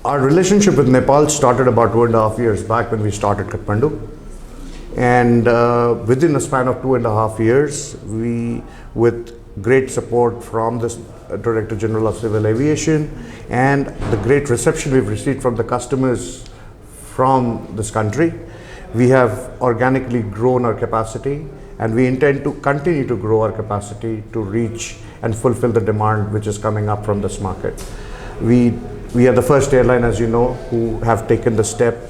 Our relationship with Nepal started about 2.5 years back when we started Kathmandu. And within a span of 2.5 years, we, with great support from the Director General of Civil Aviation and the great reception we've received from the customers from this country, we have organically grown our capacity, and we intend to continue to grow our capacity to reach and fulfill the demand which is coming up from this market. We are the first airline, as you know, who have taken the step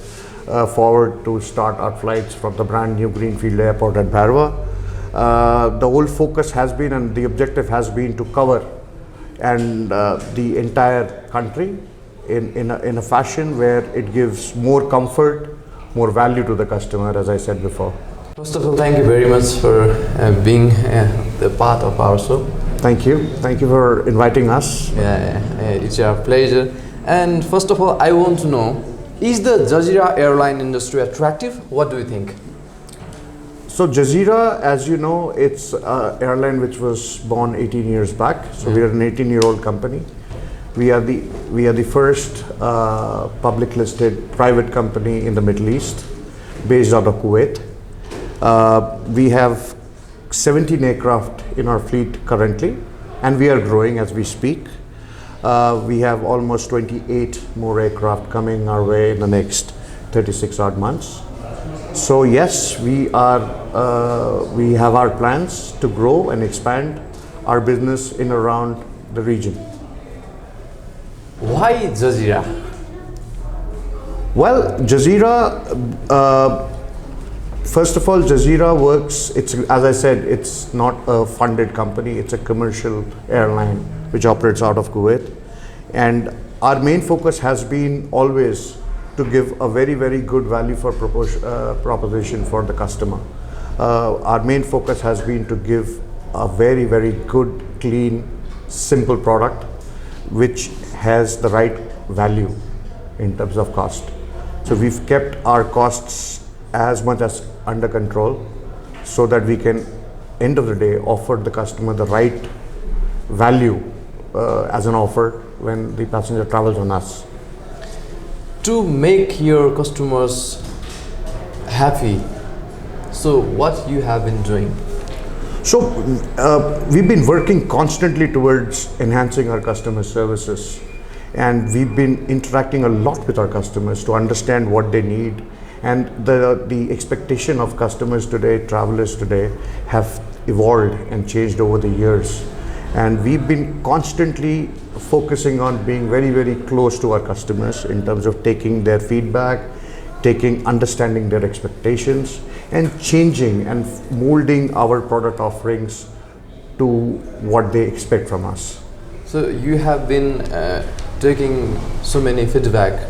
forward to start our flights from the brand new Greenfield Airport at Bharwa. The whole focus has been, and the objective has been, to cover and the entire country in a fashion where it gives more comfort, more value to the customer, as I said before. First of all, thank you very much for being the part of our show. Thank you. Thank you for inviting us. It's our pleasure. And first of all, I want to know, is the Jazeera airline industry attractive? What do you think? So Jazeera, as you know, it's an airline which was born 18 years back. So we are an 18-year-old company. We are the first public listed private company in the Middle East, based out of Kuwait. We have 17 aircraft in our fleet currently, and we are growing as we speak. We have almost 28 more aircraft coming our way in the next 36 odd months. So yes, we have our plans to grow and expand our business in around the region. Why Jazeera? Well, Jazeera, first of all, Jazeera works, as I said, it's not a funded company, it's a commercial airline which operates out of Kuwait. And our main focus has been always to give a very, very good value for proposition for the customer. Our main focus has been to give a very, very good, clean, simple product which has the right value in terms of cost. So we've kept our costs as much as under control so that we can, end of the day, offer the customer the right value as an offer when the passenger travels on us. To make your customers happy, so what you have been doing? So we've been working constantly towards enhancing our customer services, and we've been interacting a lot with our customers to understand what they need. And the expectation of customers today, travelers today, have evolved and changed over the years. And we've been constantly focusing on being very, very close to our customers in terms of taking their feedback, understanding their expectations, and changing and molding our product offerings to what they expect from us. So you have been taking so many feedback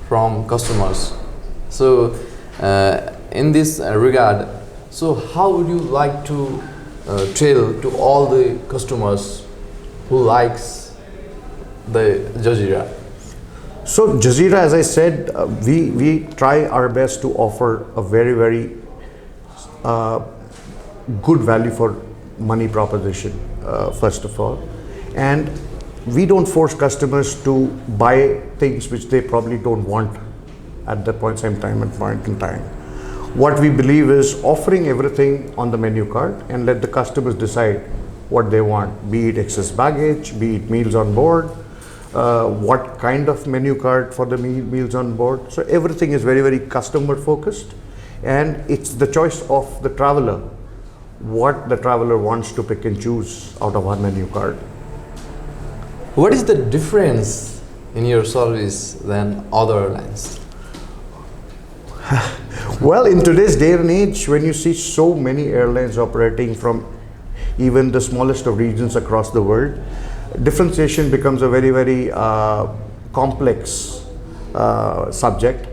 from customers. So in this regard, so how would you like to tell to all the customers who likes the Jazeera? So Jazeera, as I said, we try our best to offer a very, very good value for money proposition, first of all. And we don't force customers to buy things which they probably don't want at that point in time. What we believe is offering everything on the menu card and let the customers decide what they want, be it excess baggage, be it meals on board, what kind of menu card for the meals on board. So everything is very, very customer focused, and it's the choice of the traveler, what the traveler wants to pick and choose out of our menu card. What is the difference in your service than other airlines? Well, in today's day and age, when you see so many airlines operating from even the smallest of regions across the world, differentiation becomes a very, very complex subject.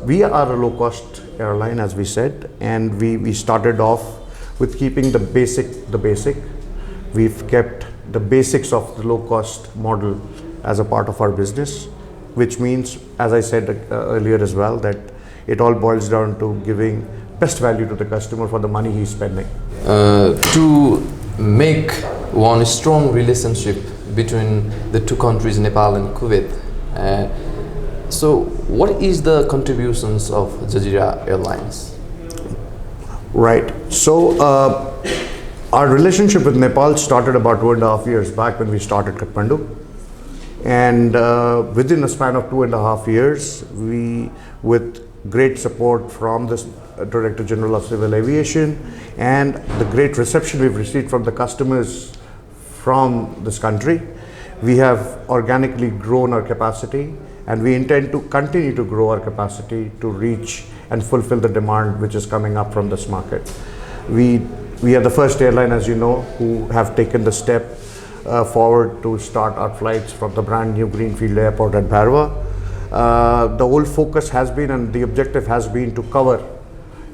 We are a low-cost airline, as we said, and we started off with keeping the basic. We've kept the basics of the low-cost model as a part of our business, which means, as I said earlier as well, that it all boils down to giving best value to the customer for the money he's spending. To make one strong relationship between the two countries, Nepal and Kuwait, So what is the contributions of Jazeera Airlines? Right. So our relationship with Nepal started about 2.5 years back when we started Kathmandu. And within a span of 2.5 years, we, with great support from the Director General of Civil Aviation and the great reception we've received from the customers from this country, we have organically grown our capacity, and we intend to continue to grow our capacity to reach and fulfill the demand which is coming up from this market. We are the first airline, as you know, who have taken the step forward to start our flights from the brand new Greenfield Airport at Bhairava. The whole focus has been, and the objective has been, to cover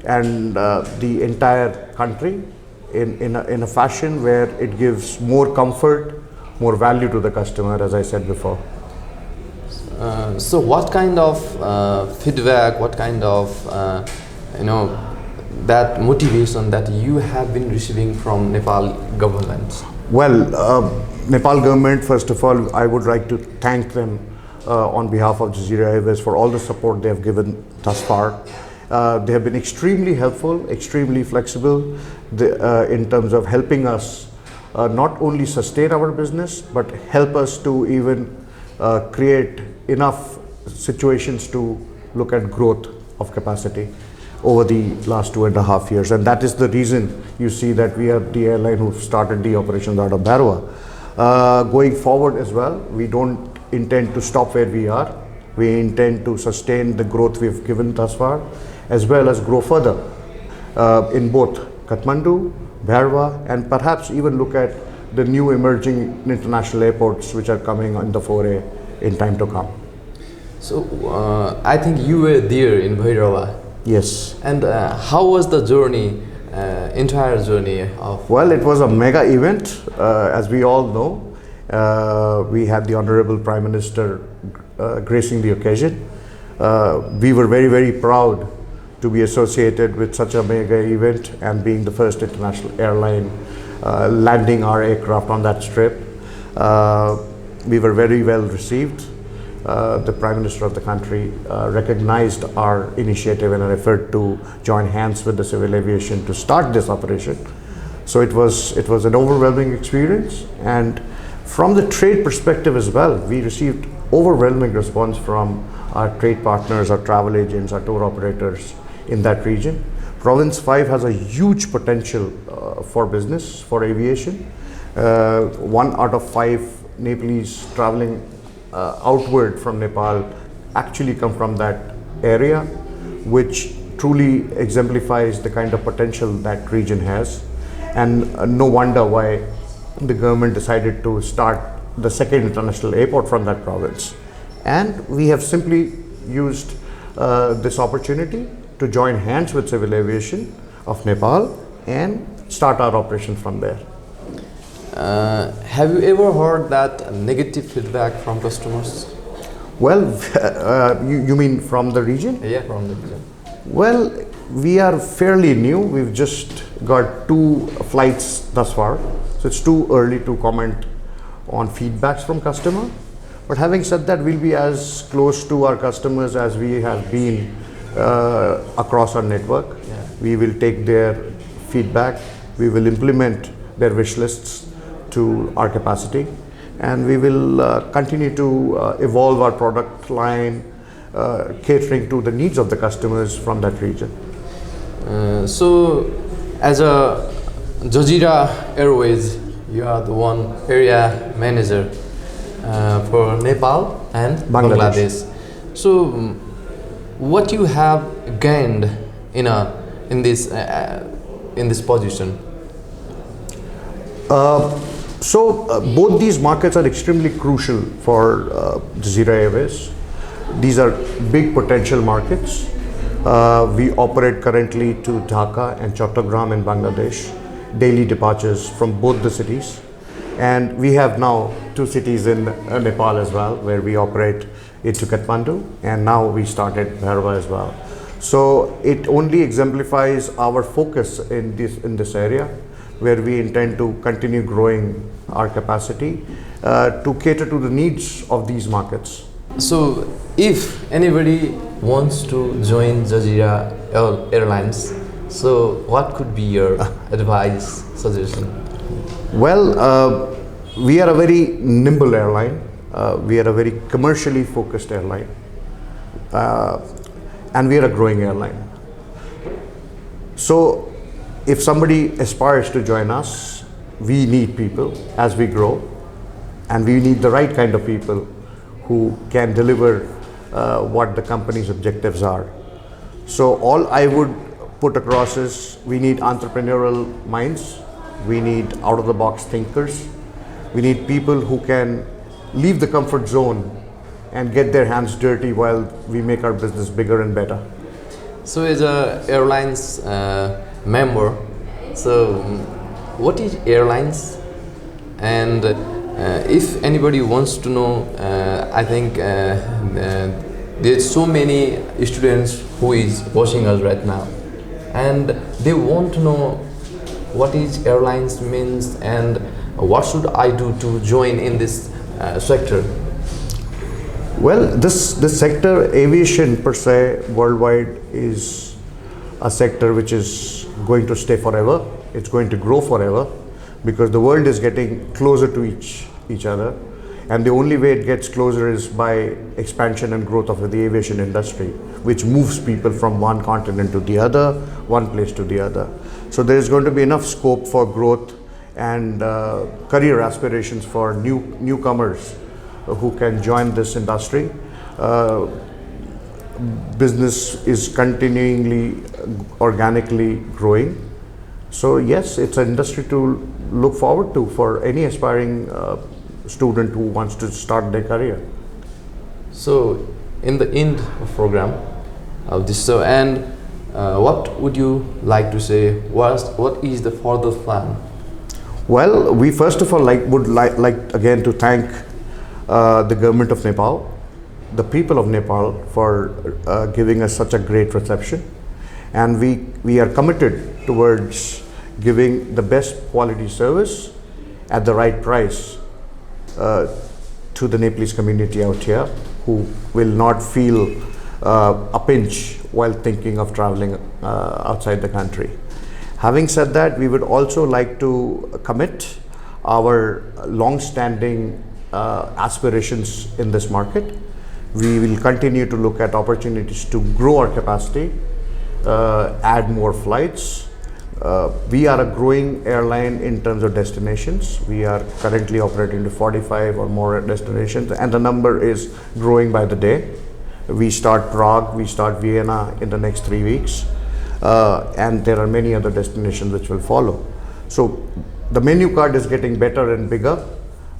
and the entire country in a fashion where it gives more comfort, more value to the customer, as I said before. So what kind of feedback, what kind of that motivation that you have been receiving from Nepal government? Well, Nepal government, first of all, I would like to thank them on behalf of Jazeera Airways for all the support they have given thus far. They have been extremely helpful, extremely flexible in terms of helping us not only sustain our business, but help us to even create enough situations to look at growth of capacity over the last 2.5 years. And that is the reason you see that we are the airline who started the operations out of Bhairava. Going forward as well, we don't intend to stop where we are. We intend to sustain the growth we've given thus far, as well as grow further in both Kathmandu, Bhairava, and perhaps even look at the new emerging international airports which are coming on the foray in time to come. So I think you were there in Bhairava. Yes. And how was the journey, entire journey of? Well, it was a mega event, as we all know. We had the Honorable Prime Minister gracing the occasion. We were very, very proud to be associated with such a mega event and being the first international airline landing our aircraft on that strip. We were very well received. The Prime Minister of the country recognized our initiative and our effort to join hands with the civil aviation to start this operation. So it was an overwhelming experience, and from the trade perspective as well, we received overwhelming response from our trade partners, our travel agents, our tour operators in that region. Province 5 has a huge potential for business, for aviation. 1 out of 5 Nepalese traveling outward from Nepal actually come from that area, which truly exemplifies the kind of potential that region has. And no wonder why the government decided to start the second international airport from that province. And we have simply used this opportunity to join hands with civil aviation of Nepal and start our operation from there. Have you ever heard that negative feedback from customers? Well, you mean from the region? Yeah, from the region. Well, we are fairly new. We've just got 2 flights thus far, so it's too early to comment on feedbacks from customer. But having said that, we'll be as close to our customers as we have been across our network. Yeah. We will take their feedback, we will implement their wish lists to our capacity, and we will continue to evolve our product line, catering to the needs of the customers from that region. So as a Jazeera Airways, you are the one area manager for Nepal and Bangladesh. So what you have gained in this position? Both these markets are extremely crucial for Jazeera Airways. These are big potential markets. We operate currently to Dhaka and Chattogram in Bangladesh, daily departures from both the cities. And we have now 2 cities in Nepal as well, where we operate into Kathmandu, and now we started Bhairava as well. So it only exemplifies our focus in this area, where we intend to continue growing our capacity to cater to the needs of these markets. So if anybody wants to join Jazeera Airlines, so what could be your advice, suggestion? Well, we are a very nimble airline. We are a very commercially focused airline. And we are a growing airline. So if somebody aspires to join us, we need people as we grow, and we need the right kind of people who can deliver what the company's objectives are. So all I would put across is we need entrepreneurial minds, we need out-of-the-box thinkers, we need people who can leave the comfort zone and get their hands dirty while we make our business bigger and better. So as a airlines member, so what is airlines? And if anybody wants to know, I think there's so many students who is watching us right now, and they want to know what is airlines means and what should I do to join in this sector. Well, this sector, aviation per se, worldwide, is a sector which is going to stay forever. It's going to grow forever because the world is getting closer to each other, and the only way it gets closer is by expansion and growth of the aviation industry, which moves people from one continent to the other, one place to the other. So there is going to be enough scope for growth and career aspirations for newcomers who can join this industry. Business is continually organically growing. So yes, it's an industry to look forward to for any aspiring student who wants to start their career. So in the end of program of this show, and what would you like to say? What is the further plan? Well, we first of all would like again to thank the government of Nepal, the people of Nepal, for giving us such a great reception, and we are committed towards giving the best quality service at the right price to the Nepalese community out here, who will not feel a pinch while thinking of traveling outside the country. Having said that, we would also like to commit our long-standing aspirations in this market. We will continue to look at opportunities to grow our capacity, add more flights. We are a growing airline in terms of destinations. We are currently operating to 45 or more destinations, and the number is growing by the day. We start Prague, we start Vienna in the next 3 weeks, and there are many other destinations which will follow. So the menu card is getting better and bigger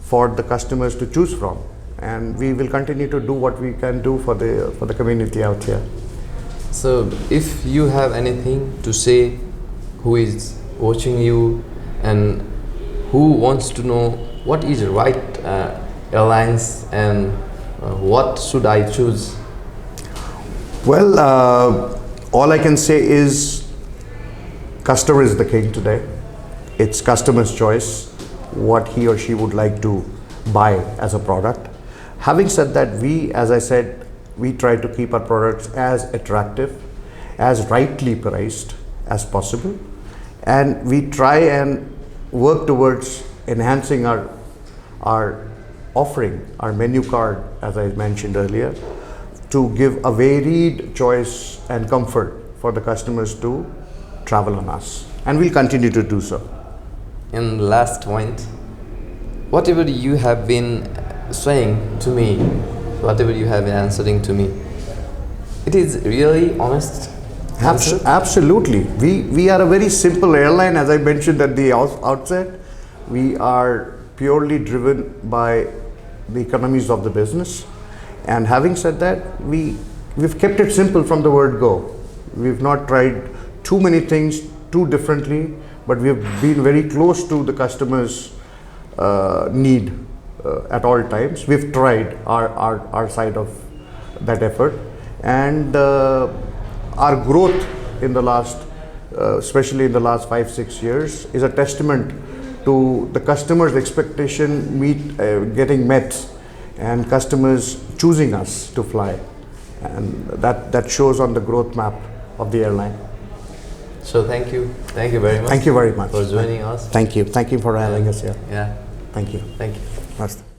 for the customers to choose from, and we will continue to do what we can do for the community out here. So if you have anything to say, who is watching you and who wants to know what is the right airlines and what should I choose? Well, all I can say is customer is the king today. It's customer's choice what he or she would like to buy as a product. Having said that, we, as I said, we try to keep our products as attractive, as rightly priced as possible, and we try and work towards enhancing our offering, our menu card, as I mentioned earlier, to give a varied choice and comfort for the customers to travel on us, and we'll continue to do so. And last point, whatever you have been saying to me, whatever you have been answering to me, it is really honest answer? Absolutely. We are a very simple airline, as I mentioned at the outset. We are purely driven by the economies of the business. And having said that, we've kept it simple from the word go. We've not tried too many things too differently, but we've been very close to the customer's need at all times. We've tried our side of that effort, and our growth in the last, especially in the last 5-6 years, is a testament to the customer's expectation getting met, and customers choosing us to fly. And that shows on the growth map of the airline. So thank you very much. Thank you very much for joining us. Thank you for having us here. Yeah, Thank you. thank you. Namaste.